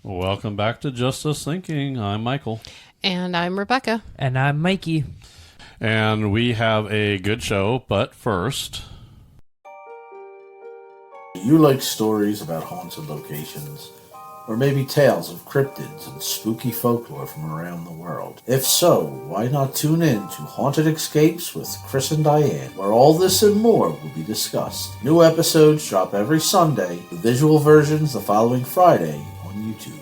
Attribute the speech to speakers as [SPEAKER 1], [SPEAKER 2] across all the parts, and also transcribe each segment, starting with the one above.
[SPEAKER 1] Welcome back to Just Us Thinking. I'm Michael.
[SPEAKER 2] And I'm Rebecca.
[SPEAKER 3] And I'm Mikey.
[SPEAKER 1] And we have a good show, but first...
[SPEAKER 4] Do you like stories about haunted locations? Or maybe tales of cryptids and spooky folklore from around the world? If so, why not tune in to Haunted Escapes with Chris and Diane, where all this and more will be discussed. New episodes drop every Sunday, with visual versions the following Friday on YouTube.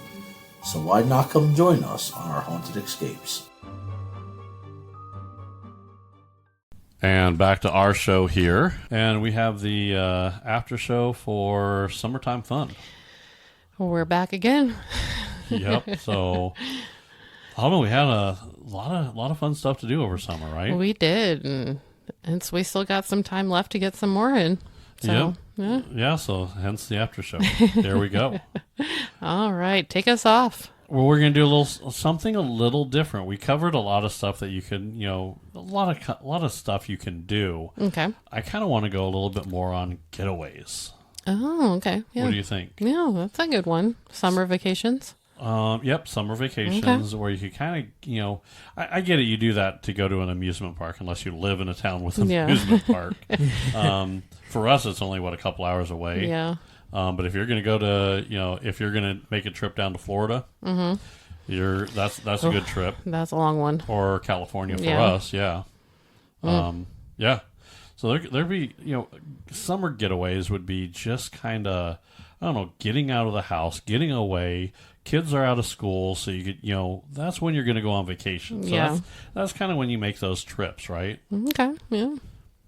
[SPEAKER 4] So why not come join us on our Haunted Escapes?
[SPEAKER 1] And back to our show here. And we have the after show for Summertime Fun.
[SPEAKER 2] We're back again.
[SPEAKER 1] Yep. So, I don't know. We had a lot of fun stuff to do over summer, right?
[SPEAKER 2] We did. And so we still got some time left to get some more in. So,
[SPEAKER 1] yep. Yeah. So, hence the after show. There we go.
[SPEAKER 2] All right. Take us off.
[SPEAKER 1] Well, we're going to do something a little different. We covered a lot of stuff that you can, a lot of stuff you can do.
[SPEAKER 2] Okay.
[SPEAKER 1] I kind of want to go a little bit more on getaways.
[SPEAKER 2] Oh, okay. Yeah.
[SPEAKER 1] What do you think?
[SPEAKER 2] Yeah, that's a good one. Summer vacations.
[SPEAKER 1] Yep, summer vacations where you could kind of, I get it. You do that to go to an amusement park unless you live in a town with an amusement park. For us, it's only, a couple hours away.
[SPEAKER 2] Yeah.
[SPEAKER 1] But if you're going to go to, if you're going to make a trip down to Florida, that's a good trip.
[SPEAKER 2] That's a long one.
[SPEAKER 1] Or California for us, yeah. Yeah. So there'd be, summer getaways would be just kind of, I don't know, getting out of the house, getting away. Kids are out of school, so you could, that's when you're going to go on vacation. So that's kind of when you make those trips, right?
[SPEAKER 2] Okay, yeah.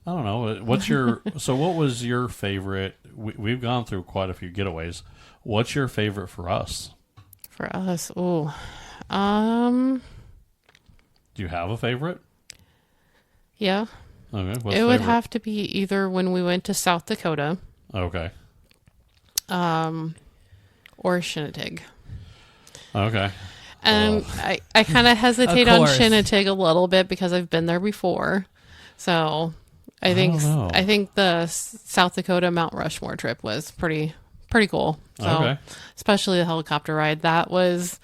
[SPEAKER 1] I don't know. What was your favorite? We've gone through quite a few getaways. What's your favorite for us?
[SPEAKER 2] For us, do
[SPEAKER 1] you have a favorite?
[SPEAKER 2] Yeah.
[SPEAKER 1] Okay. What's
[SPEAKER 2] it would have to be either when we went to South Dakota.
[SPEAKER 1] Okay.
[SPEAKER 2] Or Shinnetig.
[SPEAKER 1] Okay.
[SPEAKER 2] And I kind of hesitate on Shinnetig a little bit because I've been there before. So I think the South Dakota Mount Rushmore trip was pretty cool. So especially the helicopter ride. That was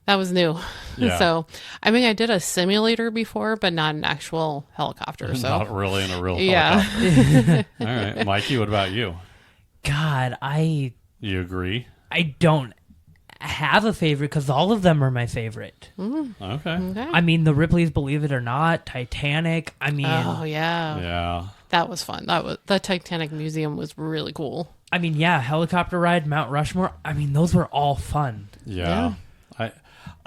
[SPEAKER 2] new.
[SPEAKER 1] Yeah.
[SPEAKER 2] So, I mean, I did a simulator before, but not an actual helicopter. So
[SPEAKER 1] not really in a real helicopter. All right. Mikey, what about you?
[SPEAKER 3] God,
[SPEAKER 1] You agree?
[SPEAKER 3] I don't have a favorite because all of them are my favorite.
[SPEAKER 1] Okay.
[SPEAKER 3] I mean, the Ripley's Believe It or Not, Titanic. I mean...
[SPEAKER 2] Oh, yeah.
[SPEAKER 1] Yeah.
[SPEAKER 2] That was fun. The Titanic Museum was really cool.
[SPEAKER 3] I mean, yeah, helicopter ride, Mount Rushmore. I mean, those were all fun.
[SPEAKER 1] Yeah.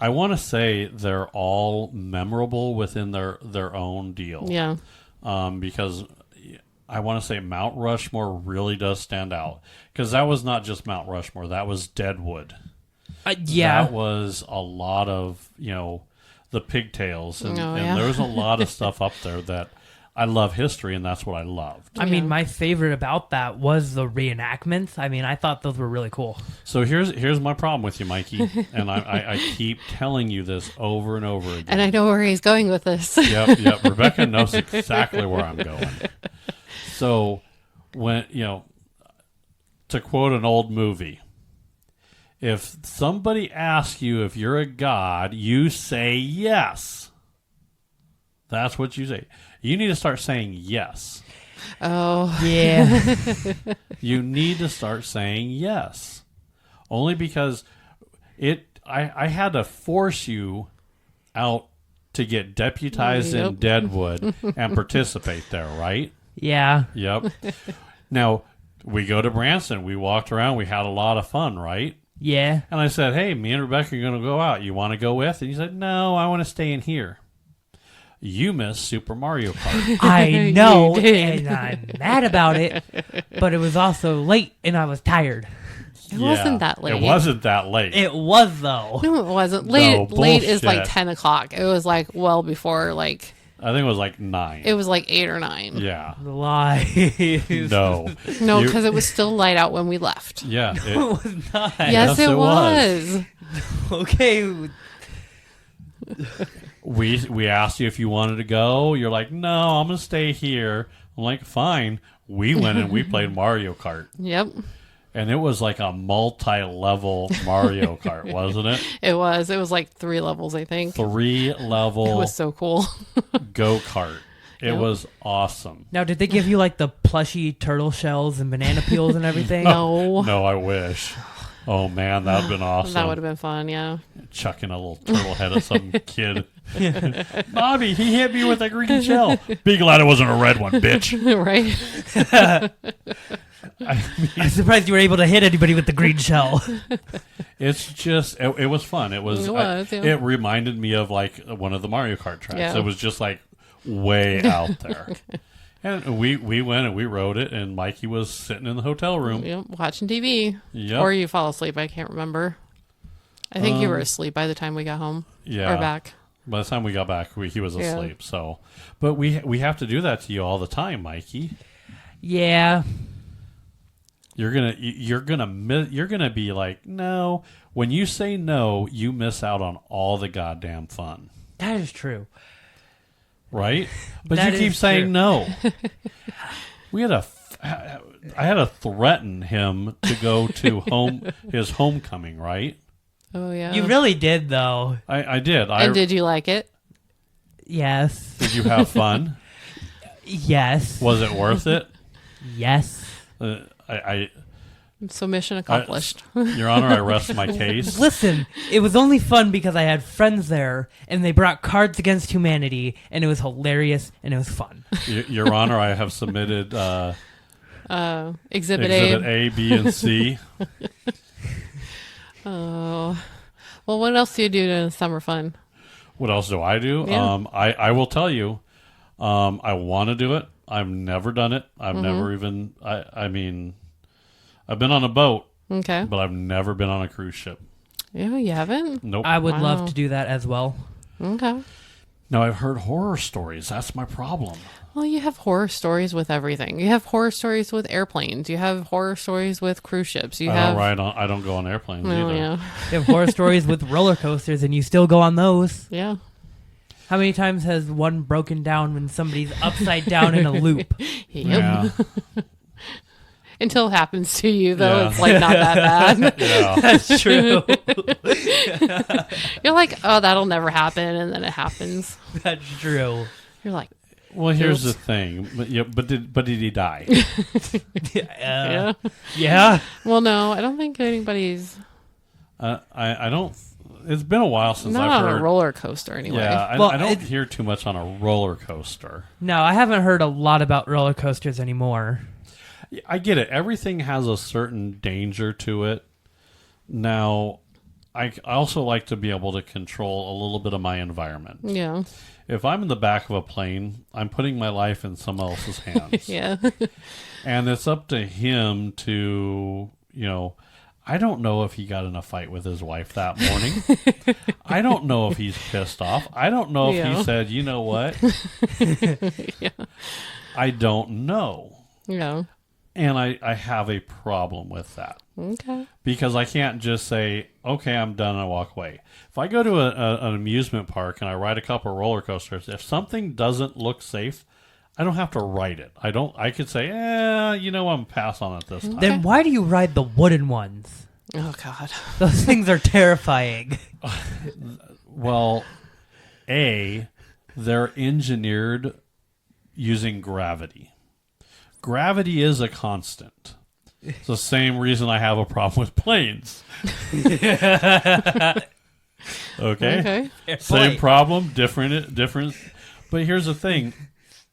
[SPEAKER 1] I want to say they're all memorable within their own deal.
[SPEAKER 2] Yeah.
[SPEAKER 1] Because I want to say Mount Rushmore really does stand out. Because that was not just Mount Rushmore. That was Deadwood.
[SPEAKER 3] Yeah.
[SPEAKER 1] That was a lot of, the pigtails. And there's a lot of stuff up there that I love history, and that's what I loved.
[SPEAKER 3] I mean, my favorite about that was the reenactments. I mean, I thought those were really cool.
[SPEAKER 1] So here's my problem with you, Mikey, and I keep telling you this over and over again.
[SPEAKER 2] And I know where he's going with this.
[SPEAKER 1] Yep. Rebecca knows exactly where I'm going. So when, to quote an old movie, if somebody asks you if you're a god, you say yes. That's what you say. You need to start saying yes.
[SPEAKER 2] Oh.
[SPEAKER 3] Yeah.
[SPEAKER 1] You need to start saying yes. Only because I had to force you out to get deputized in Deadwood and participate there, right?
[SPEAKER 3] Yeah.
[SPEAKER 1] Yep. Now, we go to Branson. We walked around. We had a lot of fun, right?
[SPEAKER 3] Yeah.
[SPEAKER 1] And I said, hey, me and Rebecca are going to go out. You want to go with? And you said, no, I want to stay in here. You missed Super Mario Kart.
[SPEAKER 3] I know, and I'm mad about it, but it was also late, and I was tired.
[SPEAKER 2] It wasn't that late.
[SPEAKER 1] It wasn't that late.
[SPEAKER 3] It was, though.
[SPEAKER 2] No, it wasn't. Late is like
[SPEAKER 1] bullshit.
[SPEAKER 2] 10 o'clock. It was like well before, like...
[SPEAKER 1] I think it was like 9.
[SPEAKER 2] It was like 8 or 9.
[SPEAKER 1] Yeah.
[SPEAKER 3] Lies.
[SPEAKER 1] No.
[SPEAKER 2] No, because it was still light out when we left.
[SPEAKER 1] Yeah.
[SPEAKER 3] It was not.
[SPEAKER 2] Yes, it was.
[SPEAKER 3] Okay.
[SPEAKER 1] We asked you if you wanted to go. You're like, no, I'm going to stay here. I'm like, fine. We went and we played Mario Kart.
[SPEAKER 2] Yep.
[SPEAKER 1] And it was like a multi-level Mario Kart, wasn't it?
[SPEAKER 2] It was. It was like 3 levels, I think.
[SPEAKER 1] 3-level
[SPEAKER 2] It was so cool.
[SPEAKER 1] go-kart. It
[SPEAKER 2] Yep.
[SPEAKER 1] was awesome.
[SPEAKER 3] Now, did they give you like the plushy turtle shells and banana peels and everything?
[SPEAKER 2] No.
[SPEAKER 1] No, I wish. Oh, man, that would have been awesome.
[SPEAKER 2] That would have been fun, yeah.
[SPEAKER 1] Chucking a little turtle head at some kid. Bobby, he hit me with a green shell. Be glad it wasn't a red one, bitch.
[SPEAKER 2] Right?
[SPEAKER 3] I'm surprised you were able to hit anybody with the green shell.
[SPEAKER 1] It's just, it was fun. It was,
[SPEAKER 2] yeah.
[SPEAKER 1] it reminded me of like one of the Mario Kart tracks.
[SPEAKER 2] Yeah.
[SPEAKER 1] It was just like way out there. And we went and we rode it, and Mikey was sitting in the hotel room.
[SPEAKER 2] Yep, watching TV.
[SPEAKER 1] Yep.
[SPEAKER 2] Or you fall asleep. I can't remember. I think you were asleep by the time we got home.
[SPEAKER 1] Yeah.
[SPEAKER 2] Or back.
[SPEAKER 1] By the time we got back, he was
[SPEAKER 2] Yeah.
[SPEAKER 1] asleep. So, but we have to do that to you all the time, Mikey.
[SPEAKER 3] Yeah.
[SPEAKER 1] You're gonna be like, no. When you say no, you miss out on all the goddamn fun,
[SPEAKER 3] That is true.
[SPEAKER 1] right? But
[SPEAKER 3] That
[SPEAKER 1] you keep
[SPEAKER 3] is
[SPEAKER 1] saying
[SPEAKER 3] true.
[SPEAKER 1] no. I had to threaten him to go to his homecoming, right?
[SPEAKER 2] Oh, yeah.
[SPEAKER 3] You really did, though.
[SPEAKER 1] I did.
[SPEAKER 2] And did you like it?
[SPEAKER 3] Yes.
[SPEAKER 1] Did you have fun?
[SPEAKER 3] Yes.
[SPEAKER 1] Was it worth it?
[SPEAKER 3] Yes.
[SPEAKER 2] So mission accomplished.
[SPEAKER 1] Your Honor, I rest my case.
[SPEAKER 3] Listen, it was only fun because I had friends there, and they brought Cards Against Humanity, and it was hilarious, and it was fun.
[SPEAKER 1] Your Honor, I have submitted
[SPEAKER 2] Exhibit
[SPEAKER 1] A, B, and C.
[SPEAKER 2] Oh. Well, what else do you do in summer fun?
[SPEAKER 1] What else do I do?
[SPEAKER 2] Yeah.
[SPEAKER 1] I will tell you, I want to do it. I've never done it. I've never even, I mean, I've been on a boat,
[SPEAKER 2] Okay.
[SPEAKER 1] but I've never been on a cruise ship.
[SPEAKER 2] Yeah, you haven't?
[SPEAKER 1] Nope.
[SPEAKER 3] I would
[SPEAKER 2] Wow.
[SPEAKER 3] love to do that as well.
[SPEAKER 2] Okay.
[SPEAKER 1] Now, I've heard horror stories. That's my problem.
[SPEAKER 2] Well, you have horror stories with everything. You have horror stories with airplanes. You have horror stories with cruise ships. You have.
[SPEAKER 1] I don't go on airplanes
[SPEAKER 2] Oh,
[SPEAKER 1] either.
[SPEAKER 2] yeah.
[SPEAKER 3] You have horror stories with roller coasters, and you still go on those.
[SPEAKER 2] Yeah.
[SPEAKER 3] How many times has one broken down when somebody's upside down in a loop?
[SPEAKER 2] Yep.
[SPEAKER 1] Yeah.
[SPEAKER 2] Until it happens to you, though,
[SPEAKER 1] Yeah.
[SPEAKER 2] it's like not that bad.
[SPEAKER 1] Yeah.
[SPEAKER 3] That's true.
[SPEAKER 2] You're like, oh, that'll never happen, and then it happens.
[SPEAKER 3] That's true.
[SPEAKER 2] You're like,
[SPEAKER 1] Well, here's the
[SPEAKER 2] Oops.
[SPEAKER 1] thing. But did he die?
[SPEAKER 2] yeah.
[SPEAKER 3] Yeah.
[SPEAKER 2] Well, no, I don't think anybody's
[SPEAKER 1] I don't. It's been a while since
[SPEAKER 2] not
[SPEAKER 1] I've
[SPEAKER 2] on
[SPEAKER 1] heard.
[SPEAKER 2] a roller coaster anyway.
[SPEAKER 1] Yeah,
[SPEAKER 3] Well,
[SPEAKER 1] I don't hear too much on a roller coaster.
[SPEAKER 3] No, I haven't heard a lot about roller coasters anymore.
[SPEAKER 1] I get it. Everything has a certain danger to it. Now, I also like to be able to control a little bit of my environment.
[SPEAKER 2] Yeah.
[SPEAKER 1] If I'm in the back of a plane, I'm putting my life in someone else's hands.
[SPEAKER 2] Yeah.
[SPEAKER 1] And it's up to him to, I don't know if he got in a fight with his wife that morning. I don't know if he's pissed off. I don't know if
[SPEAKER 2] Yeah.
[SPEAKER 1] he said, you know what?
[SPEAKER 2] Yeah.
[SPEAKER 1] I don't know.
[SPEAKER 2] Yeah.
[SPEAKER 1] And I have a problem with that.
[SPEAKER 2] Okay.
[SPEAKER 1] Because I can't just say, okay, I'm done, and I walk away. If I go to an amusement park and I ride a couple of roller coasters, if something doesn't look safe, I don't have to ride it. I could say, I'm pass on it this time.
[SPEAKER 3] Then why do you ride the wooden ones?
[SPEAKER 2] Oh God.
[SPEAKER 3] Those things are terrifying.
[SPEAKER 1] Well, they're engineered using gravity. Gravity is a constant. It's the same reason I have a problem with planes. Okay? Same problem, different. But here's the thing.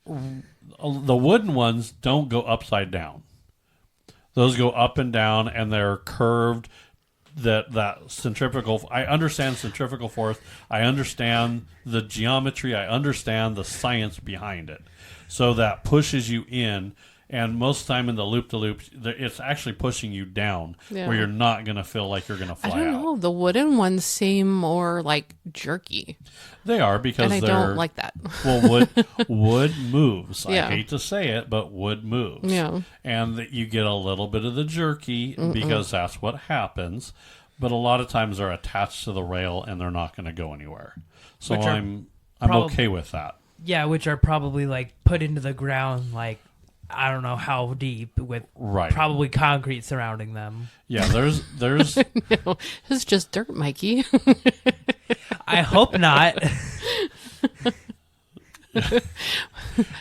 [SPEAKER 1] The wooden ones don't go upside down. Those go up and down, and they're curved. That centrifugal. I understand centrifugal force. I understand the geometry. I understand the science behind it. So that pushes you in. And most of the time in the loop-to-loop, it's actually pushing you down
[SPEAKER 2] Yeah.
[SPEAKER 1] where you're not going to feel like you're going to fly
[SPEAKER 2] I don't
[SPEAKER 1] out.
[SPEAKER 2] know. The wooden ones seem more like jerky,
[SPEAKER 1] They are because
[SPEAKER 2] and I
[SPEAKER 1] they're...
[SPEAKER 2] don't like that.
[SPEAKER 1] Well, wood moves.
[SPEAKER 2] Yeah.
[SPEAKER 1] I hate to say it, but wood moves.
[SPEAKER 2] Yeah.
[SPEAKER 1] And that you get a little bit of the jerky because that's what happens. But a lot of times they're attached to the rail and they're not going to go anywhere. So
[SPEAKER 3] Which are
[SPEAKER 1] I'm
[SPEAKER 3] prob-
[SPEAKER 1] okay with that.
[SPEAKER 3] Yeah, which are probably like put into the ground like I don't know how deep with
[SPEAKER 1] Right.
[SPEAKER 3] probably concrete surrounding them.
[SPEAKER 1] Yeah, there's
[SPEAKER 2] No, it's just dirt, Mikey.
[SPEAKER 3] I hope not.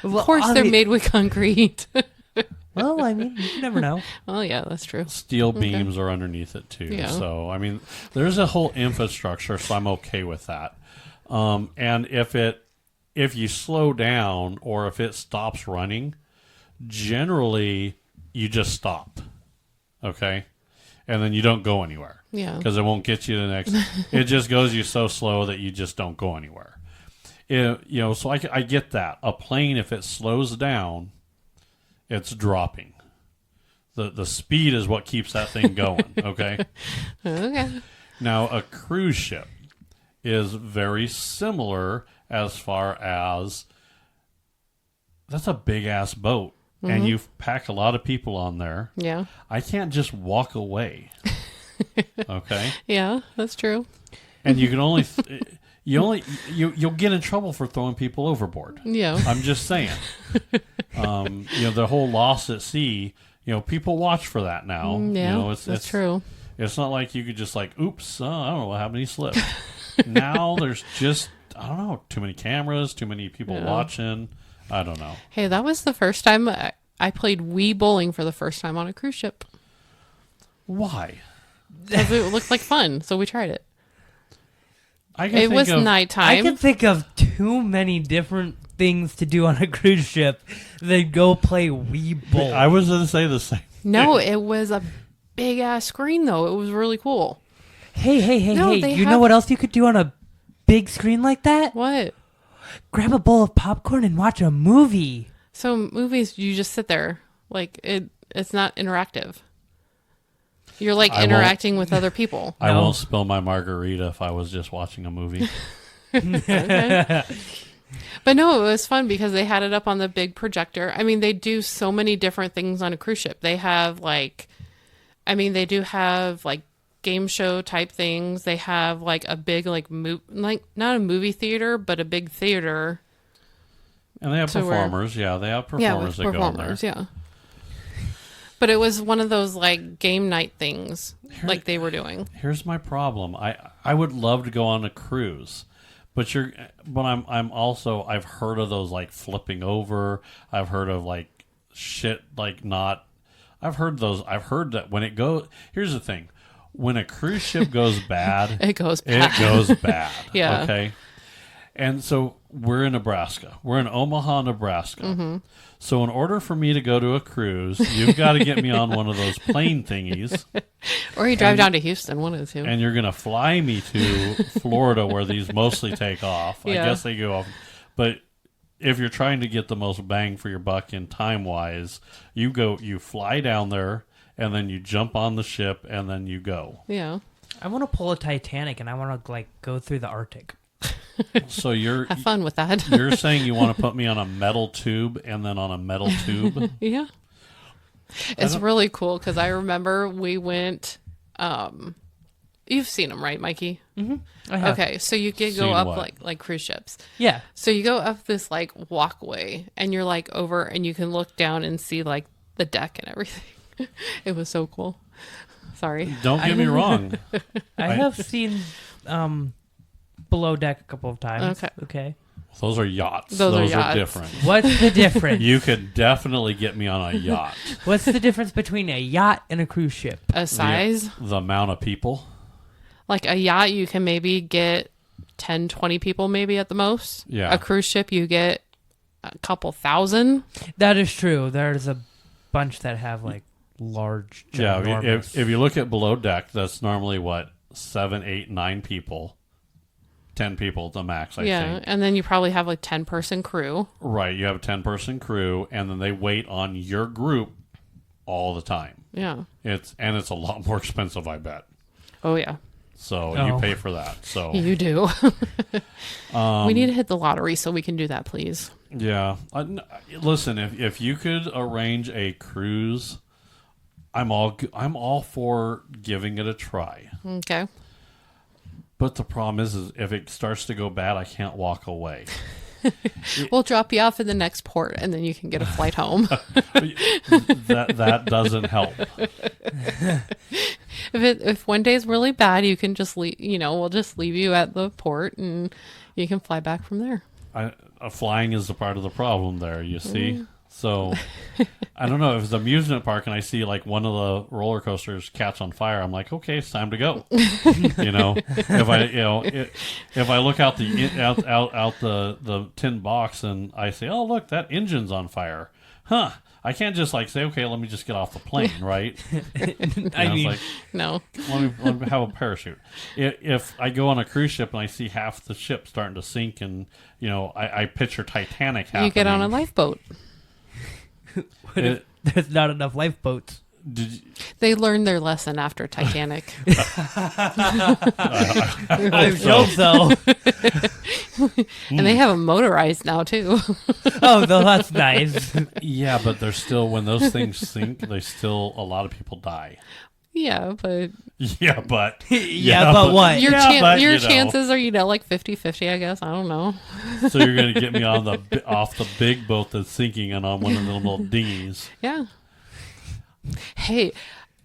[SPEAKER 2] Of course, they're made with concrete.
[SPEAKER 3] Well, I mean, you never know.
[SPEAKER 2] Oh, yeah, that's true.
[SPEAKER 1] steel beams are underneath it too.
[SPEAKER 2] Yeah.
[SPEAKER 1] So I mean, there's a whole infrastructure, so I'm okay with that. And if you slow down or if it stops running, generally you just stop. Okay, and then you don't go anywhere.
[SPEAKER 2] Yeah.
[SPEAKER 1] Because it won't get you to the next. It just goes you so slow that you just don't go anywhere. So I get that. A plane, if it slows down, it's dropping. The speed is what keeps that thing going, okay?
[SPEAKER 2] Okay.
[SPEAKER 1] Now, a cruise ship is very similar as far as that's a big-ass boat, and you pack a lot of people on there.
[SPEAKER 2] Yeah.
[SPEAKER 1] I can't just walk away, okay?
[SPEAKER 2] Yeah, that's true.
[SPEAKER 1] And you can only... You'll get in trouble for throwing people overboard.
[SPEAKER 2] Yeah.
[SPEAKER 1] I'm just saying. The whole lost at sea, people watch for that now.
[SPEAKER 2] Yeah, that's true.
[SPEAKER 1] It's not like you could just oops, I don't know what happened, he slipped. Now there's just, I don't know, too many cameras, too many people watching. I don't know.
[SPEAKER 2] Hey, that was the first time I played Wii bowling for the first time on a cruise ship.
[SPEAKER 1] Why?
[SPEAKER 2] Because it looked like fun, so we tried it.
[SPEAKER 1] It
[SPEAKER 2] was
[SPEAKER 3] I
[SPEAKER 2] nighttime.
[SPEAKER 3] can think of too many different things to do on a cruise ship than go play Wii Bowl.
[SPEAKER 1] I was going to say the same.
[SPEAKER 2] No, it was a big ass screen though. It was really cool.
[SPEAKER 3] Hey,
[SPEAKER 2] No,
[SPEAKER 3] hey.
[SPEAKER 2] they
[SPEAKER 3] You know
[SPEAKER 2] have-
[SPEAKER 3] what else you could do on a big screen like that?
[SPEAKER 2] What?
[SPEAKER 3] Grab a bowl of popcorn and watch a movie.
[SPEAKER 2] So movies, you just sit there. It's not interactive. You're
[SPEAKER 1] I won't-
[SPEAKER 2] interacting with other people.
[SPEAKER 1] I
[SPEAKER 3] No.
[SPEAKER 1] won't spill my margarita if I was just watching a movie.
[SPEAKER 2] Okay. But no, it was fun because they had it up on the big projector. I mean, they do so many different things on a cruise ship. They have they do have game show type things. They have a big not a movie theater, but a big theater.
[SPEAKER 1] And they have
[SPEAKER 2] So we're-
[SPEAKER 1] performers. Yeah, they have
[SPEAKER 2] Yeah,
[SPEAKER 1] performers
[SPEAKER 2] with
[SPEAKER 1] that go in there.
[SPEAKER 2] performers. Yeah. But it was one of those game night things they were doing.
[SPEAKER 1] Here's my problem. I would love to go on a cruise, but I'm also, I've heard of those flipping over. I've heard of shit not. I've heard that when it goes. Here's the thing: when a cruise ship goes bad,
[SPEAKER 2] It goes bad.
[SPEAKER 1] it goes bad.
[SPEAKER 2] Yeah.
[SPEAKER 1] Okay. And so we're in Nebraska. We're in Omaha, Nebraska.
[SPEAKER 2] Mm-hmm.
[SPEAKER 1] So in order for me to go to a cruise, you've got to get me on one of those plane thingies.
[SPEAKER 2] Or you drive down to Houston, one of the two.
[SPEAKER 1] And you're going to fly me to Florida where these mostly take off.
[SPEAKER 2] Yeah.
[SPEAKER 1] I guess they go off. But if you're trying to get the most bang for your buck in time-wise, you fly down there, and then you jump on the ship, and then you go.
[SPEAKER 2] Yeah.
[SPEAKER 3] I want to pull a Titanic and I want to go through the Arctic.
[SPEAKER 1] So you're
[SPEAKER 2] Have fun with that.
[SPEAKER 1] you're saying you want to put me on a metal tube and then on a metal tube?
[SPEAKER 2] Yeah. It's really cool because I remember we went. You've seen them, right, Mikey?
[SPEAKER 3] I have.
[SPEAKER 2] Okay, so you could go
[SPEAKER 1] Seen
[SPEAKER 2] up
[SPEAKER 1] what?
[SPEAKER 2] like cruise ships.
[SPEAKER 3] Yeah.
[SPEAKER 2] So you go up this walkway, and you're over, and you can look down and see the deck and everything. It was so cool. Sorry.
[SPEAKER 1] Don't get me wrong.
[SPEAKER 3] I have seen Below Deck a couple of times.
[SPEAKER 2] Okay.
[SPEAKER 1] Those are yachts.
[SPEAKER 2] Those are
[SPEAKER 1] Those
[SPEAKER 2] yachts.
[SPEAKER 1] are different.
[SPEAKER 3] What's the difference?
[SPEAKER 1] You could definitely get me on a yacht.
[SPEAKER 3] What's the difference between a yacht and a cruise ship?
[SPEAKER 2] A size
[SPEAKER 1] The amount of people.
[SPEAKER 2] a yacht, you can maybe get 10, 20 people, maybe at the most.
[SPEAKER 1] Yeah.
[SPEAKER 2] A cruise ship, you get a couple thousand.
[SPEAKER 3] That is true. There's a bunch that have large,
[SPEAKER 1] Yeah,
[SPEAKER 3] ginormous.
[SPEAKER 1] if you look at below deck, that's normally 7, 8, 9 people, 10 people at the max. I think.
[SPEAKER 2] And then you probably have 10-person crew.
[SPEAKER 1] Right, you have a 10-person crew, and then they wait on your group all the time.
[SPEAKER 2] Yeah.
[SPEAKER 1] It's a lot more expensive, I bet.
[SPEAKER 2] Oh yeah.
[SPEAKER 1] So
[SPEAKER 3] Oh.
[SPEAKER 1] you pay for that. So
[SPEAKER 2] You do. We need to hit the lottery so we can do that, please.
[SPEAKER 1] yeah, listen, if you could arrange a cruise, I'm all for giving it a try.
[SPEAKER 2] Okay.
[SPEAKER 1] But the problem is if it starts to go bad, I can't walk away.
[SPEAKER 2] We'll drop you off in the next port, and then you can get a flight home.
[SPEAKER 1] that doesn't help.
[SPEAKER 2] If one day's really bad, you can just leave. We'll just leave you at the port, and you can fly back from there.
[SPEAKER 1] Flying is the part of the problem there. You see. So, I don't know if it's an amusement park and I see like one of the roller coasters catch on fire. I'm like, okay, it's time to go. If I look out the tin box and I say, oh look, that engine's on fire, I can't just like say, okay, let me just get off the plane, right?
[SPEAKER 2] No.
[SPEAKER 1] Let me have a parachute. If I go on a cruise ship and I see half the ship starting to sink, and I picture Titanic happening.
[SPEAKER 2] You get on a lifeboat.
[SPEAKER 3] There's not enough lifeboats.
[SPEAKER 2] They learned their lesson after Titanic.
[SPEAKER 3] I hope so.
[SPEAKER 2] And they have them motorized now, too.
[SPEAKER 3] Oh, no, that's nice.
[SPEAKER 1] Yeah, but they're still, when those things sink, a lot of people die.
[SPEAKER 2] Yeah, but...
[SPEAKER 3] Yeah, but what?
[SPEAKER 2] Your chances are, like 50-50, I guess. I don't know.
[SPEAKER 1] So you're going to get me off the big boat that's sinking and on one of the little dinghies.
[SPEAKER 2] Yeah. Hey.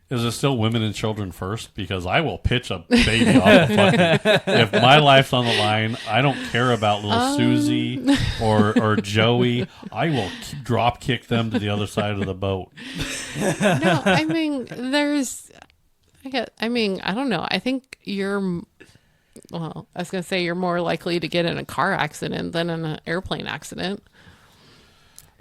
[SPEAKER 1] Is it still women and children first? Because I will pitch a baby off the fucking... If my life's on the line, I don't care about little Susie or Joey. I will drop kick them to the other side of the boat.
[SPEAKER 2] No, I mean, I don't know. I think I was going to say you're more likely to get in a car accident than in an airplane accident.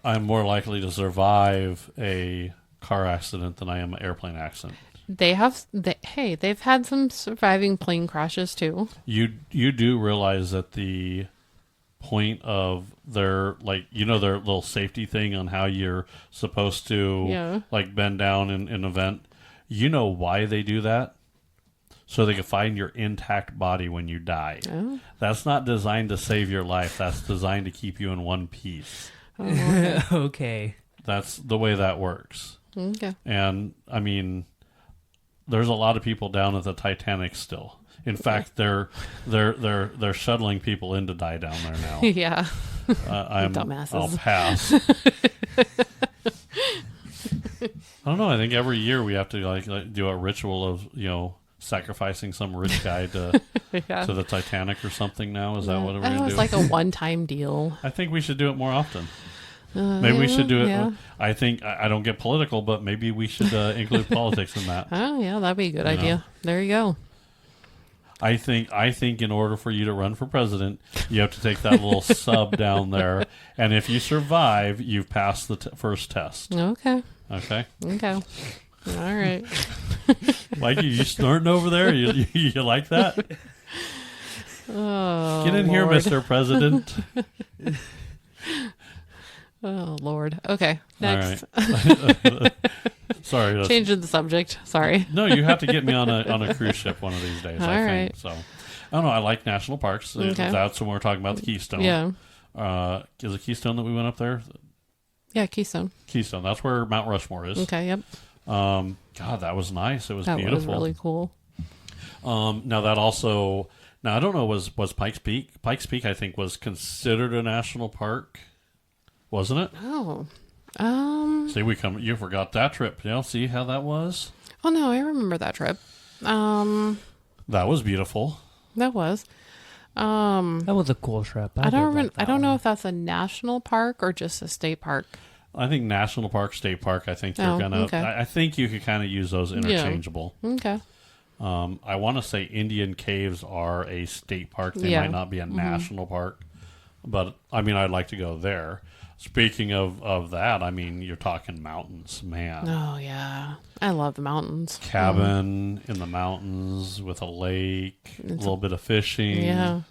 [SPEAKER 1] I'm more likely to survive a car accident than I am an airplane accident.
[SPEAKER 2] They've had some surviving plane crashes too. You
[SPEAKER 1] do realize that the point of their their little safety thing on how you're supposed to bend down in an event. You know why they do that? So they can find your intact body when you die. Oh. That's not designed to save your life. That's designed to keep you in one piece.
[SPEAKER 2] Oh,
[SPEAKER 3] okay.
[SPEAKER 1] That's the way that works.
[SPEAKER 2] Okay.
[SPEAKER 1] And I mean, there's a lot of people down at the Titanic still. In fact, they're shuttling people in to die down there now.
[SPEAKER 2] Yeah.
[SPEAKER 1] Dumbasses. I'll pass. I don't know. I think every year we have to like do a ritual of sacrificing some rich guy to the Titanic or something. Now is that what we're gonna do?
[SPEAKER 2] It's like a one-time deal.
[SPEAKER 1] I think we should do it more often. Maybe we should do it.
[SPEAKER 2] Yeah.
[SPEAKER 1] I think I don't get political, but maybe we should include politics in that.
[SPEAKER 2] Oh yeah, that'd be a good idea. There you go.
[SPEAKER 1] I think in order for you to run for president, you have to take that little sub down there, and if you survive, you've passed the first test.
[SPEAKER 2] Okay.
[SPEAKER 1] Okay.
[SPEAKER 2] All right.
[SPEAKER 1] Mikey, you snorting over there? You like that?
[SPEAKER 2] Oh,
[SPEAKER 1] get in here, Mr. President.
[SPEAKER 2] Oh, Lord. Okay, next.
[SPEAKER 1] All right. Sorry.
[SPEAKER 2] Changing the subject. Sorry.
[SPEAKER 1] No, you have to get me on a cruise ship one of these days, I think. So, I don't know. I like national parks.
[SPEAKER 2] Okay.
[SPEAKER 1] That's when we're talking about the Keystone.
[SPEAKER 2] Yeah.
[SPEAKER 1] Is it Keystone that we went up there?
[SPEAKER 2] Yeah, Keystone.
[SPEAKER 1] Keystone. That's where Mount Rushmore is.
[SPEAKER 2] Okay, yep.
[SPEAKER 1] God, that was nice. It was beautiful.
[SPEAKER 2] That was really cool.
[SPEAKER 1] Now, that also... Now, I don't know, was Pikes Peak? Pikes Peak, I think, was considered a national park. Wasn't it?
[SPEAKER 2] Oh.
[SPEAKER 1] See, you forgot that trip. See how that was?
[SPEAKER 2] Oh, no, I remember that trip.
[SPEAKER 1] That was beautiful.
[SPEAKER 2] That was.
[SPEAKER 3] That was a cool trip.
[SPEAKER 2] I don't know if that's a national park or just a state park.
[SPEAKER 1] I think national park, state park. I think you're gonna. Okay. I think you could kind of use those interchangeable.
[SPEAKER 2] Yeah. Okay.
[SPEAKER 1] I want to say Indian Caves are a state park. They might not be a national park, but I mean, I'd like to go there. Speaking of that, I mean, you're talking mountains, man.
[SPEAKER 2] Oh yeah, I love the mountains.
[SPEAKER 1] Cabin in the mountains with a lake, a little bit of fishing.
[SPEAKER 2] Yeah.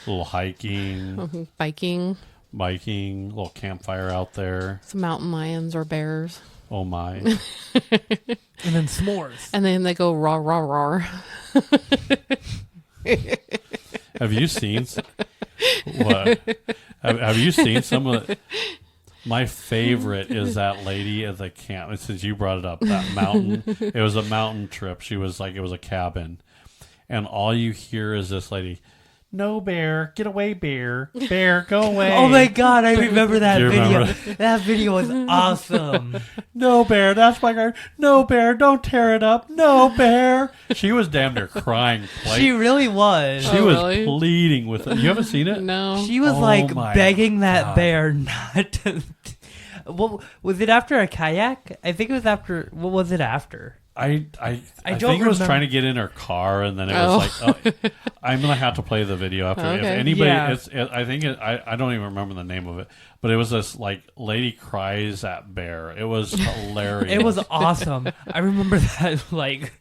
[SPEAKER 1] A little hiking.
[SPEAKER 2] Biking,
[SPEAKER 1] a little campfire out there.
[SPEAKER 2] Some mountain lions or bears.
[SPEAKER 1] Oh my.
[SPEAKER 3] And then s'mores.
[SPEAKER 2] And then they go raw, raw, raw.
[SPEAKER 1] Have you seen what? Have you seen some of the, my favorite is that lady at the camp. Since you brought it up, that mountain. It was a mountain trip. She was like, it was a cabin. And all you hear is this lady, "No, bear, get away, bear, bear, go away."
[SPEAKER 3] Oh my god, I remember that
[SPEAKER 1] Do you
[SPEAKER 3] video.
[SPEAKER 1] remember
[SPEAKER 3] That video was awesome.
[SPEAKER 1] "No, bear, that's my guard. No, bear, don't tear it up. No, bear." She was damn near crying.
[SPEAKER 3] She really was.
[SPEAKER 1] She
[SPEAKER 2] Oh,
[SPEAKER 1] was
[SPEAKER 2] really?
[SPEAKER 1] pleading with it. You haven't seen it?
[SPEAKER 2] No.
[SPEAKER 3] She was
[SPEAKER 1] Oh
[SPEAKER 3] like
[SPEAKER 1] my
[SPEAKER 3] begging that
[SPEAKER 1] God.
[SPEAKER 3] bear not to. What was it after a kayak? I think it was after. What was it after?
[SPEAKER 1] I
[SPEAKER 3] don't
[SPEAKER 1] think it was
[SPEAKER 3] remember.
[SPEAKER 1] trying to get in her car, and then it was like, oh, I'm gonna have to play the video after. If
[SPEAKER 2] Okay.
[SPEAKER 1] anybody,
[SPEAKER 3] Yeah.
[SPEAKER 1] I think I don't even remember the name of it, but it was this like lady cries at bear. It was hilarious.
[SPEAKER 3] It was awesome. I remember that. Like,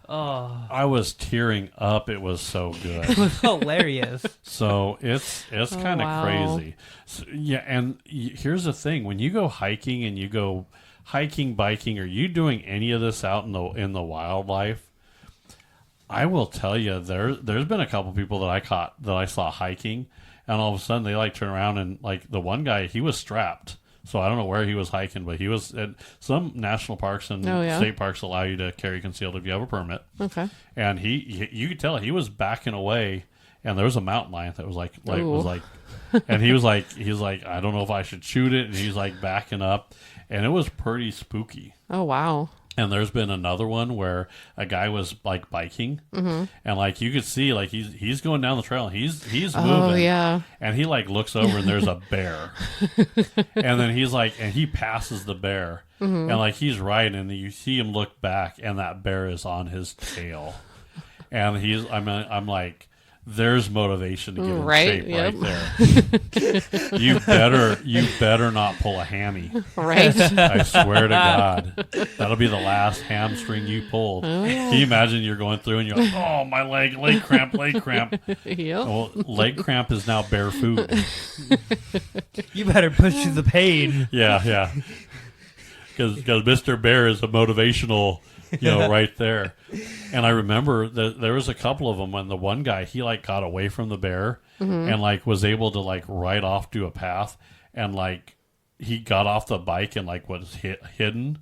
[SPEAKER 3] oh,
[SPEAKER 1] I was tearing up. It was so
[SPEAKER 3] it
[SPEAKER 1] good.
[SPEAKER 3] was hilarious.
[SPEAKER 1] So it's kind of
[SPEAKER 2] wow.
[SPEAKER 1] crazy. So, yeah, and here's the thing: when you go hiking and you go hiking, biking, or you doing any of this out in the wildlife, I will tell you there's been a couple people that I saw hiking, and all of a sudden they like turn around and like the one guy, he was strapped. So I don't know where he was hiking, but he was at some national parks and state parks allow you to carry concealed if you have a permit.
[SPEAKER 2] Okay.
[SPEAKER 1] And you could tell he was backing away, and there was a mountain lion that was like
[SPEAKER 2] Ooh.
[SPEAKER 1] and he was like I don't know if I should shoot it, and he's like backing up, and it was pretty spooky.
[SPEAKER 2] Oh, wow.
[SPEAKER 1] And there's been another one where a guy was like biking, and like you could see like he's going down the trail, and he's moving.
[SPEAKER 2] Oh, yeah.
[SPEAKER 1] And he like looks over and there's a bear, and then he's like, and he passes the bear, and like he's riding, and you see him look back, and that bear is on his tail, and I'm like, there's motivation to get in
[SPEAKER 2] Right,
[SPEAKER 1] shape
[SPEAKER 2] yep.
[SPEAKER 1] right there. you better not pull a hammy.
[SPEAKER 2] Right.
[SPEAKER 1] I swear to God, that'll be the last hamstring you pull.
[SPEAKER 2] Oh, yeah.
[SPEAKER 1] Can you imagine you're going through and you're like, oh, my leg cramp.
[SPEAKER 2] Yep.
[SPEAKER 1] Well, leg cramp is now bear food.
[SPEAKER 3] You better push through the pain.
[SPEAKER 1] Yeah. Because Mr. Bear is a motivational, right there. And I remember that there was a couple of them when the one guy, he like got away from the bear and like was able to like ride off to a path, and like he got off the bike and like was hidden.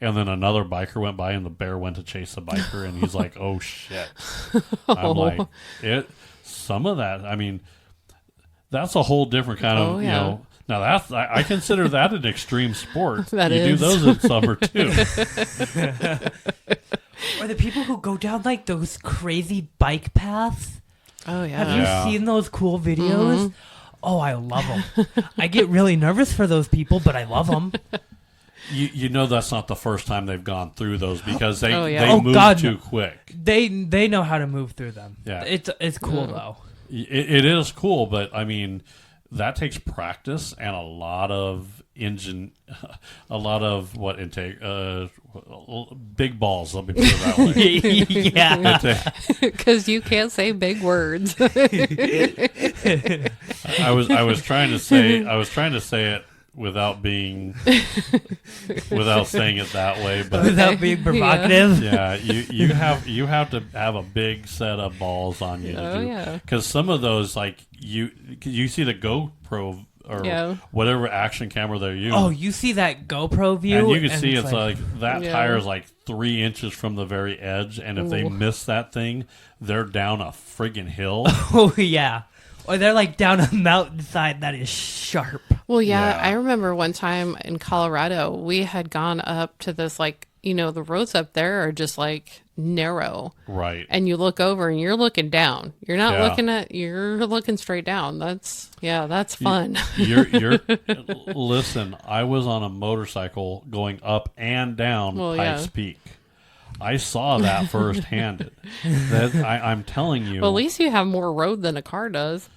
[SPEAKER 1] And then another biker went by, and the bear went to chase the biker, and he's like, oh shit. I'm like, some of that, I mean, that's a whole different kind of,
[SPEAKER 2] Oh, yeah.
[SPEAKER 1] Now I consider that an extreme sport.
[SPEAKER 2] That
[SPEAKER 1] you do
[SPEAKER 2] is.
[SPEAKER 1] those in summer too.
[SPEAKER 3] Or the people who go down like those crazy bike paths.
[SPEAKER 2] Oh, yeah.
[SPEAKER 3] Have you
[SPEAKER 1] Yeah.
[SPEAKER 3] seen those cool videos? Oh, I love them. I get really nervous for those people, but I love them.
[SPEAKER 1] You know that's not the first time they've gone through those, because they
[SPEAKER 2] Oh, yeah.
[SPEAKER 1] they
[SPEAKER 3] Oh,
[SPEAKER 1] move
[SPEAKER 3] God,
[SPEAKER 1] too
[SPEAKER 3] no.
[SPEAKER 1] quick.
[SPEAKER 3] They know how to move through them.
[SPEAKER 1] Yeah.
[SPEAKER 3] It's cool though.
[SPEAKER 1] It is cool, but I mean that takes practice and a lot of big balls. Let me put it that way.
[SPEAKER 3] Yeah.
[SPEAKER 2] Because you can't say big words.
[SPEAKER 1] I was trying to say it without saying it that way, but
[SPEAKER 3] Without being provocative.
[SPEAKER 1] yeah, you have to have a big set of balls on you to
[SPEAKER 2] Oh,
[SPEAKER 1] do.
[SPEAKER 2] yeah.
[SPEAKER 1] Because some of those, like you see the GoPro or
[SPEAKER 2] Yeah.
[SPEAKER 1] whatever action camera they're using.
[SPEAKER 3] Oh, you see that GoPro view?
[SPEAKER 1] and you can see it's like that
[SPEAKER 2] Yeah.
[SPEAKER 1] tire is like 3 inches from the very edge, and if they
[SPEAKER 2] Ooh.
[SPEAKER 1] miss that thing, they're down a friggin' hill.
[SPEAKER 3] oh yeah. Or they're like down a mountainside that is sharp.
[SPEAKER 2] Well, yeah,
[SPEAKER 1] Yeah.
[SPEAKER 2] I remember one time in Colorado, we had gone up to this, like, the roads up there are just like narrow.
[SPEAKER 1] Right.
[SPEAKER 2] And you look over and you're looking down. You're not
[SPEAKER 1] Yeah.
[SPEAKER 2] you're looking straight down. That's fun.
[SPEAKER 1] You're listen, I was on a motorcycle going up and down
[SPEAKER 2] Well,
[SPEAKER 1] Pikes
[SPEAKER 2] yeah.
[SPEAKER 1] Peak. I saw that firsthand. I'm telling you,
[SPEAKER 2] Well, at least you have more road than a car does.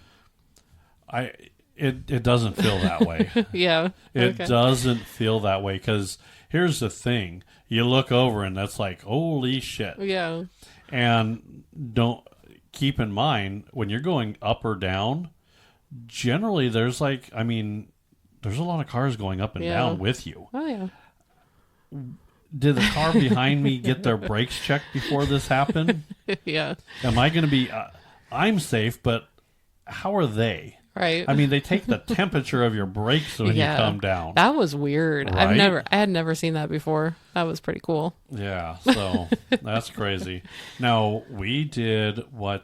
[SPEAKER 1] it doesn't feel that way.
[SPEAKER 2] Yeah.
[SPEAKER 1] It
[SPEAKER 2] Okay.
[SPEAKER 1] doesn't feel that way, because here's the thing. You look over and that's like, holy shit.
[SPEAKER 2] Yeah.
[SPEAKER 1] And don't keep in mind, when you're going up or down, generally there's a lot of cars going up and
[SPEAKER 2] Yeah.
[SPEAKER 1] down with you.
[SPEAKER 2] Oh, yeah.
[SPEAKER 1] Did the car behind me get their brakes checked before this happened?
[SPEAKER 2] Yeah.
[SPEAKER 1] Am I going to be... I'm safe, but how are they?
[SPEAKER 2] Right.
[SPEAKER 1] I mean, they take the temperature of your brakes when you come down.
[SPEAKER 2] That was weird.
[SPEAKER 1] Right?
[SPEAKER 2] I had never seen that before. That was pretty cool.
[SPEAKER 1] Yeah, so that's crazy. Now, we did was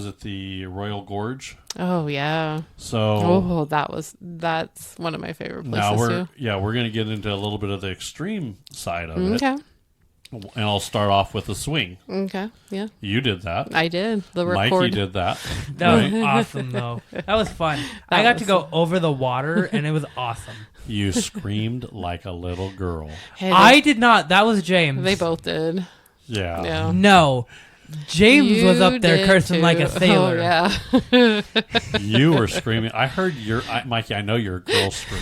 [SPEAKER 1] it the Royal Gorge?
[SPEAKER 2] Oh yeah.
[SPEAKER 1] So
[SPEAKER 2] that's one of my favorite places
[SPEAKER 1] now
[SPEAKER 2] too.
[SPEAKER 1] we're going to get into a little bit of the extreme side of it.
[SPEAKER 2] Okay.
[SPEAKER 1] And I'll start off with the swing.
[SPEAKER 2] Okay. Yeah.
[SPEAKER 1] You did that.
[SPEAKER 2] I did. The
[SPEAKER 1] Mikey
[SPEAKER 2] record.
[SPEAKER 1] did that.
[SPEAKER 3] That was awesome, though. That was fun. I got to go over the water, and it was awesome.
[SPEAKER 1] You screamed like a little girl.
[SPEAKER 2] Hey,
[SPEAKER 3] I did not. That was James.
[SPEAKER 2] They both did.
[SPEAKER 1] Yeah.
[SPEAKER 2] Yeah.
[SPEAKER 3] No. James was up there
[SPEAKER 2] did
[SPEAKER 3] cursing like a sailor.
[SPEAKER 2] Oh, yeah.
[SPEAKER 1] You were screaming. I heard Mikey, I know you're a girl scream.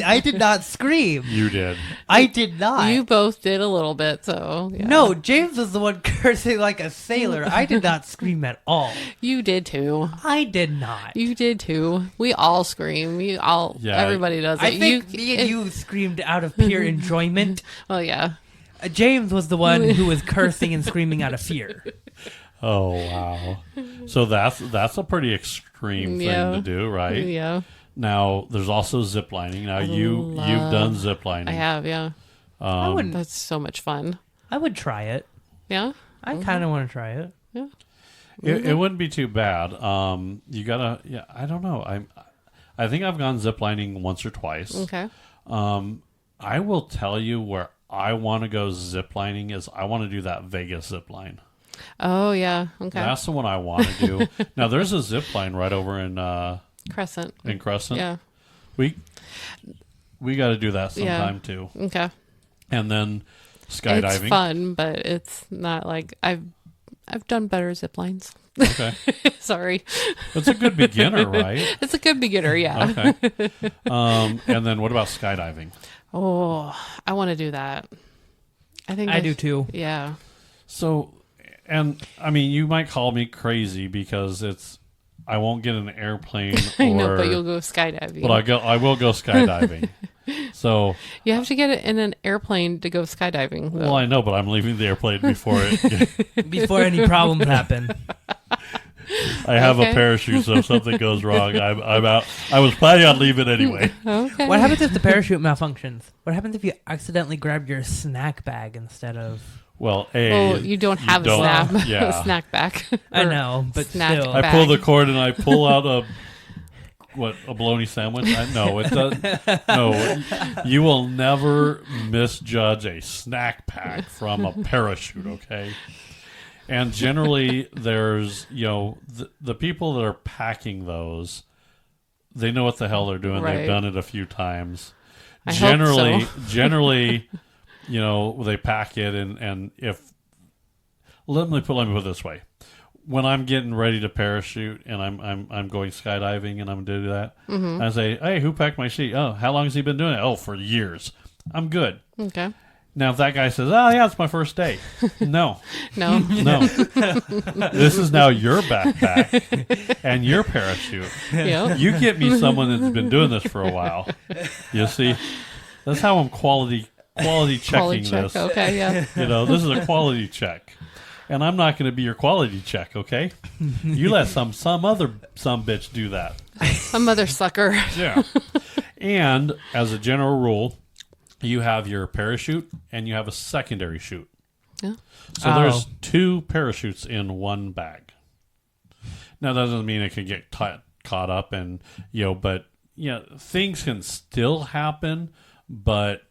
[SPEAKER 3] I did not scream.
[SPEAKER 1] You did.
[SPEAKER 3] I did not.
[SPEAKER 2] You both did a little bit, so yeah.
[SPEAKER 3] No, James was the one cursing like a sailor. I did not scream at all.
[SPEAKER 2] You did too.
[SPEAKER 3] I did not.
[SPEAKER 2] You did too. We all scream. Everybody does it.
[SPEAKER 3] I think me and you screamed out of pure enjoyment.
[SPEAKER 2] Well, yeah.
[SPEAKER 3] James was the one who was cursing and screaming out of fear.
[SPEAKER 1] Oh wow! So that's a pretty extreme thing to do, right?
[SPEAKER 2] Yeah.
[SPEAKER 1] Now there's also zip lining. Now you've done zip lining.
[SPEAKER 2] I have, yeah. That's so much fun.
[SPEAKER 3] I would try it.
[SPEAKER 2] Yeah.
[SPEAKER 3] I kind of want to try it.
[SPEAKER 2] Yeah.
[SPEAKER 1] It wouldn't be too bad. You gotta. Yeah, I don't know. I think I've gone zip lining once or twice.
[SPEAKER 2] Okay.
[SPEAKER 1] I will tell you where I want to go zip lining is I want to do that Vegas zip line.
[SPEAKER 2] Oh yeah. Okay.
[SPEAKER 1] That's the one I want to do. Now there's a zip line right over in
[SPEAKER 2] Crescent.
[SPEAKER 1] In Crescent.
[SPEAKER 2] Yeah.
[SPEAKER 1] We got to do that sometime too.
[SPEAKER 2] Okay.
[SPEAKER 1] And then skydiving.
[SPEAKER 2] It's fun, but it's not like I've done better zip lines.
[SPEAKER 1] Okay.
[SPEAKER 2] Sorry.
[SPEAKER 1] It's a good beginner, right?
[SPEAKER 2] It's a good beginner, yeah.
[SPEAKER 1] Okay. And then what about skydiving?
[SPEAKER 2] Oh, I want to do that.
[SPEAKER 3] I do too.
[SPEAKER 2] Yeah.
[SPEAKER 1] So, and I mean, you might call me crazy because I won't get an airplane.
[SPEAKER 2] I know, but you'll go skydiving.
[SPEAKER 1] But I will go skydiving. So
[SPEAKER 2] you have to get it in an airplane to go skydiving. Though.
[SPEAKER 1] Well, I know, but I'm leaving the airplane before
[SPEAKER 3] before any problems happen.
[SPEAKER 1] I have a parachute, so if something goes wrong, I'm out. I was planning on leaving anyway.
[SPEAKER 2] Okay.
[SPEAKER 3] What happens if the parachute malfunctions? What happens if you accidentally grab your snack bag instead of...
[SPEAKER 1] Well,
[SPEAKER 2] you don't have a snack bag.
[SPEAKER 3] I know, but
[SPEAKER 2] snack
[SPEAKER 3] still.
[SPEAKER 2] bag.
[SPEAKER 1] I pull the cord and I pull out a bologna sandwich? No, it doesn't. No, you will never misjudge a snack pack from a parachute, okay? And generally, there's, the people that are packing those, they know what the hell they're doing.
[SPEAKER 2] Right.
[SPEAKER 1] They've done it a few times.
[SPEAKER 2] I
[SPEAKER 1] Generally,
[SPEAKER 2] hope so.
[SPEAKER 1] generally, they pack it, and if let me put it this way: when I'm getting ready to parachute and I'm going skydiving and I'm going to do that, I say, "Hey, who packed my seat? Oh, how long has he been doing it? Oh, for years. I'm good."
[SPEAKER 2] Okay.
[SPEAKER 1] Now, if that guy says, "Oh, yeah, it's my first day," no. This is now your backpack and your parachute.
[SPEAKER 2] Yeah.
[SPEAKER 1] You get me someone that's been doing this for a while. You see, that's how I'm quality checking this.
[SPEAKER 2] Okay, yeah.
[SPEAKER 1] This is a quality check, and I'm not going to be your quality check. Okay, you let some other bitch do that.
[SPEAKER 2] Some other sucker.
[SPEAKER 1] Yeah. And as a general rule, you have your parachute and you have a secondary chute.
[SPEAKER 2] Yeah.
[SPEAKER 1] So there's two parachutes in one bag. Now, that doesn't mean it can get caught up and, but, things can still happen, but,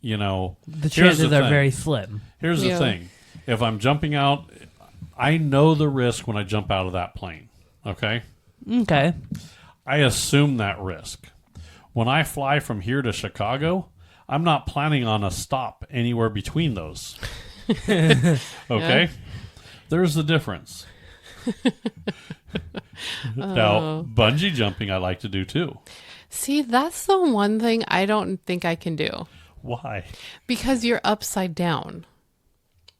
[SPEAKER 3] the chances are very slim.
[SPEAKER 1] Here's the thing. If I'm jumping out, I know the risk when I jump out of that plane. Okay?
[SPEAKER 3] Okay. I
[SPEAKER 1] assume that risk. When I fly from here to Chicago, I'm not planning on a stop anywhere between those. Okay? Yeah. There's the difference. Now, bungee jumping I like to do too.
[SPEAKER 2] See, that's the one thing I don't think I can do.
[SPEAKER 1] Why?
[SPEAKER 2] Because you're upside down.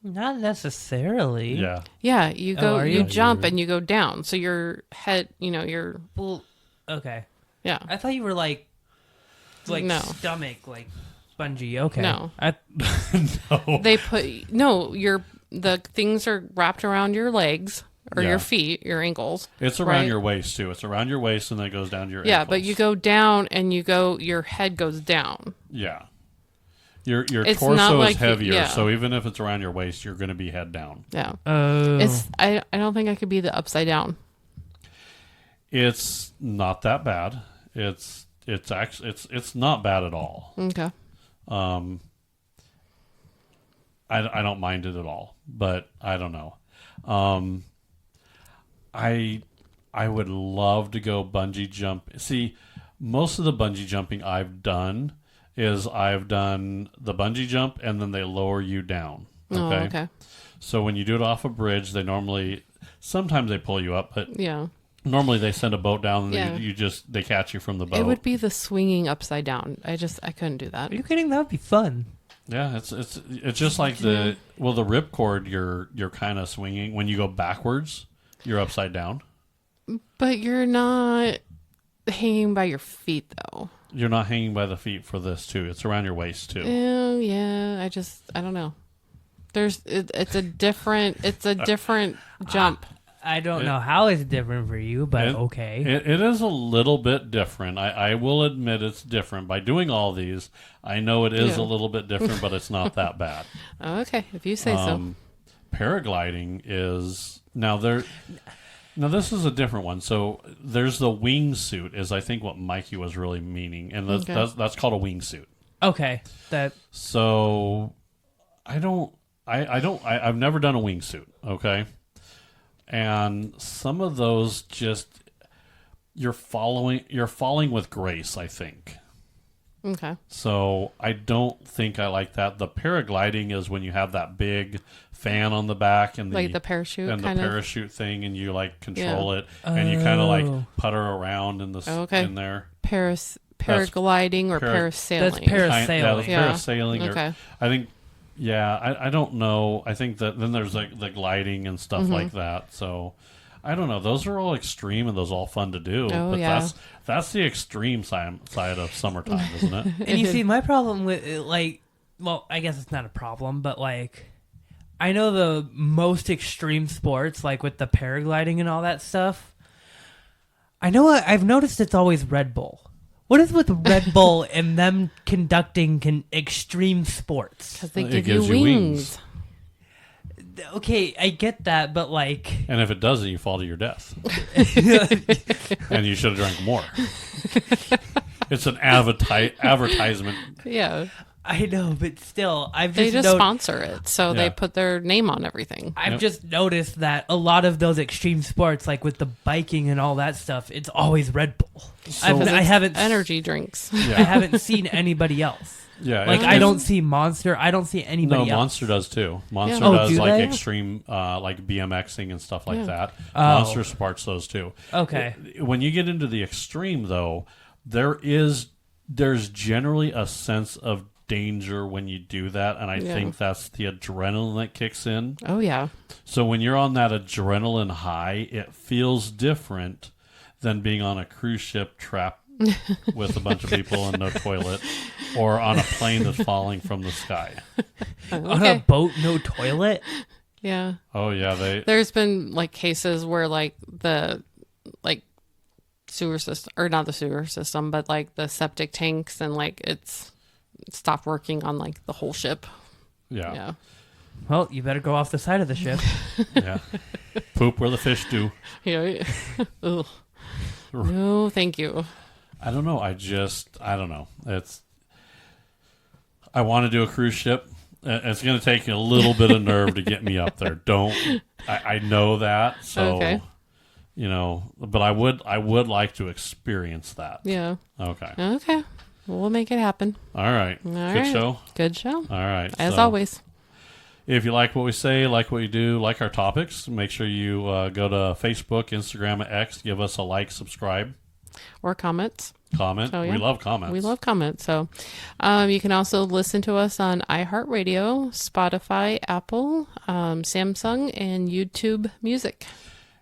[SPEAKER 3] Not necessarily.
[SPEAKER 1] Yeah.
[SPEAKER 2] Yeah, you go, you jump
[SPEAKER 1] you're...
[SPEAKER 2] and you go down. So your head, you're...
[SPEAKER 3] Well, okay.
[SPEAKER 2] Yeah.
[SPEAKER 3] I thought you were like
[SPEAKER 2] no.
[SPEAKER 3] stomach, like bungee. Okay.
[SPEAKER 2] No.
[SPEAKER 1] No.
[SPEAKER 2] They put, the things are wrapped around your legs or your feet, your ankles.
[SPEAKER 1] It's around your waist too. It's around your waist and then it goes down to your
[SPEAKER 2] yeah,
[SPEAKER 1] ankles.
[SPEAKER 2] but you go down and your head goes down.
[SPEAKER 1] Yeah. Your
[SPEAKER 2] It's
[SPEAKER 1] torso
[SPEAKER 2] not
[SPEAKER 1] is
[SPEAKER 2] like
[SPEAKER 1] heavier, so even if it's around your waist, you're going to be head down.
[SPEAKER 2] Yeah.
[SPEAKER 3] Oh.
[SPEAKER 2] I don't think I could be the upside down.
[SPEAKER 1] It's not that bad. It's not bad at all.
[SPEAKER 2] Okay.
[SPEAKER 1] I don't mind it at all, but I don't know. I would love to go bungee jump. See, most of the bungee jumping I've done is I've done the bungee jump and then they lower you down. Okay.
[SPEAKER 2] Oh, okay.
[SPEAKER 1] So when you do it off a bridge, sometimes they pull you up, but
[SPEAKER 2] Yeah.
[SPEAKER 1] normally they send a boat down and
[SPEAKER 2] Yeah.
[SPEAKER 1] they catch you from the boat.
[SPEAKER 2] It would be the swinging upside down. I couldn't do that.
[SPEAKER 3] Are you kidding? That would be fun.
[SPEAKER 1] Yeah, it's just like the ripcord. You're kind of swinging when you go backwards. You're upside down.
[SPEAKER 2] But you're not hanging by your feet though.
[SPEAKER 1] You're not hanging by the feet for this too. It's around your waist too.
[SPEAKER 2] Oh yeah. I don't know. It's a different jump.
[SPEAKER 3] I don't know how it's different for you, but okay.
[SPEAKER 1] It is a little bit different. I will admit it's different. By doing all these, I know it is a little bit different, but it's not that bad.
[SPEAKER 2] Okay, if you say so.
[SPEAKER 1] Paragliding is now there. Now this is a different one. So there's the wingsuit, is I think what Mikey was really meaning, and that's called a wingsuit.
[SPEAKER 3] Okay,
[SPEAKER 1] So I've never done a wingsuit. Okay. And some of those you're falling with grace, I think.
[SPEAKER 2] Okay.
[SPEAKER 1] So I don't think I like that. The paragliding is when you have that big fan on the back and
[SPEAKER 2] like the parachute
[SPEAKER 1] and the
[SPEAKER 2] kind of
[SPEAKER 1] parachute thing, and you like control it, and you kind of like putter around in in there.
[SPEAKER 2] Paragliding or parasailing.
[SPEAKER 3] That's parasailing.
[SPEAKER 1] Parasailing.
[SPEAKER 2] Okay.
[SPEAKER 1] I think. Yeah, I don't know. I think that then there's like the gliding and stuff like that. So I don't know. Those are all extreme and those are all fun to do.
[SPEAKER 2] Oh,
[SPEAKER 1] but
[SPEAKER 2] yeah.
[SPEAKER 1] that's the extreme side of summertime, isn't it?
[SPEAKER 3] And you see, my problem with I guess it's not a problem, but I know the most extreme sports, like with the paragliding and all that stuff. I've noticed it's always Red Bull. What is with Red Bull and them conducting extreme sports?
[SPEAKER 2] Because they
[SPEAKER 1] It
[SPEAKER 2] give you
[SPEAKER 1] gives you
[SPEAKER 2] wings.
[SPEAKER 3] Okay, I get that, but
[SPEAKER 1] And if it doesn't, you fall to your death. And you should have drank more. It's an advertisement.
[SPEAKER 2] Yeah.
[SPEAKER 3] I know, but still,
[SPEAKER 2] They just sponsor it, so they put their name on everything.
[SPEAKER 3] I've just noticed that a lot of those extreme sports, like with the biking and all that stuff, it's always Red Bull. I haven't
[SPEAKER 2] energy drinks.
[SPEAKER 3] I haven't seen anybody else.
[SPEAKER 1] Yeah,
[SPEAKER 3] I don't see Monster. I don't see anybody else.
[SPEAKER 1] No, Monster does too. Monster
[SPEAKER 3] Oh,
[SPEAKER 1] does
[SPEAKER 3] do
[SPEAKER 1] like
[SPEAKER 3] they?
[SPEAKER 1] extreme, like BMXing and stuff like that.
[SPEAKER 3] Oh.
[SPEAKER 1] Monster sparks those too.
[SPEAKER 3] Okay.
[SPEAKER 1] When you get into the extreme, though, there's generally a sense of danger when you do that, and I think that's the adrenaline that kicks in.
[SPEAKER 2] Oh yeah.
[SPEAKER 1] So when you're on that adrenaline high, it feels different than being on a cruise ship trapped with a bunch of people and no toilet, or on a plane that's falling from the sky.
[SPEAKER 3] On a boat, no toilet?
[SPEAKER 2] Yeah.
[SPEAKER 1] Oh yeah,
[SPEAKER 2] There's been cases where the sewer system, or not the sewer system, but the septic tanks and it's stopped working on the whole ship.
[SPEAKER 1] Yeah.
[SPEAKER 3] Well, you better go off the side of the ship.
[SPEAKER 1] Yeah. Poop where the fish do.
[SPEAKER 2] Yeah. Ugh. No, thank you.
[SPEAKER 1] I don't know. I don't know. I want to do a cruise ship. It's going to take a little bit of nerve to get me up there. I know that. So,
[SPEAKER 2] okay.
[SPEAKER 1] But I would like to experience that.
[SPEAKER 2] Yeah.
[SPEAKER 1] Okay.
[SPEAKER 2] Okay. We'll make it happen.
[SPEAKER 1] All right. Good show.
[SPEAKER 2] Good show.
[SPEAKER 1] All right.
[SPEAKER 2] As always.
[SPEAKER 1] If you like what we say, like what you do, like our topics, make sure you go to Facebook, Instagram, and X. Give us a like, subscribe.
[SPEAKER 2] Or comments.
[SPEAKER 1] Comment.
[SPEAKER 2] Oh, yeah.
[SPEAKER 1] We love comments.
[SPEAKER 2] We love comments. So you can also listen to us on iHeartRadio, Spotify, Apple, Samsung, and YouTube Music.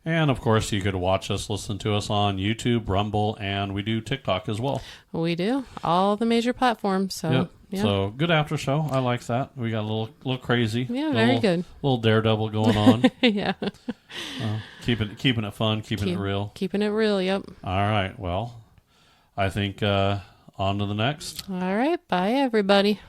[SPEAKER 1] And, of course, you could listen to us on YouTube, Rumble, and we do TikTok as well.
[SPEAKER 2] We do. All the major platforms. So
[SPEAKER 1] Yep.
[SPEAKER 2] Yeah.
[SPEAKER 1] So good after show. I like that. We got a little crazy.
[SPEAKER 2] Yeah, very good.
[SPEAKER 1] Little daredevil going on.
[SPEAKER 2] Yeah.
[SPEAKER 1] Keeping it fun, keeping it real.
[SPEAKER 2] Keeping it real, yep.
[SPEAKER 1] All right. Well, I think on to the next.
[SPEAKER 2] All right. Bye, everybody.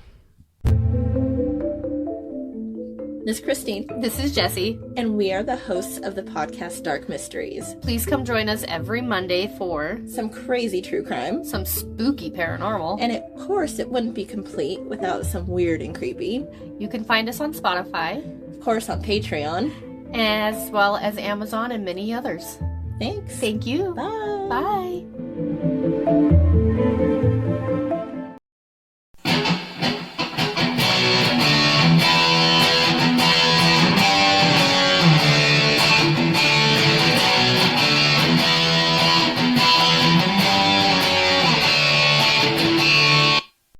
[SPEAKER 5] This is Christine.
[SPEAKER 6] This is Jessie.
[SPEAKER 5] And we are the hosts of the podcast Dark Mysteries.
[SPEAKER 6] Please come join us every Monday for
[SPEAKER 5] some crazy true crime,
[SPEAKER 6] some spooky paranormal,
[SPEAKER 5] and of course it wouldn't be complete without some weird and creepy.
[SPEAKER 6] You can find us on Spotify,
[SPEAKER 5] of course on Patreon,
[SPEAKER 6] as well as Amazon and many others.
[SPEAKER 5] Thanks.
[SPEAKER 6] Thank you.
[SPEAKER 5] Bye.
[SPEAKER 6] Bye.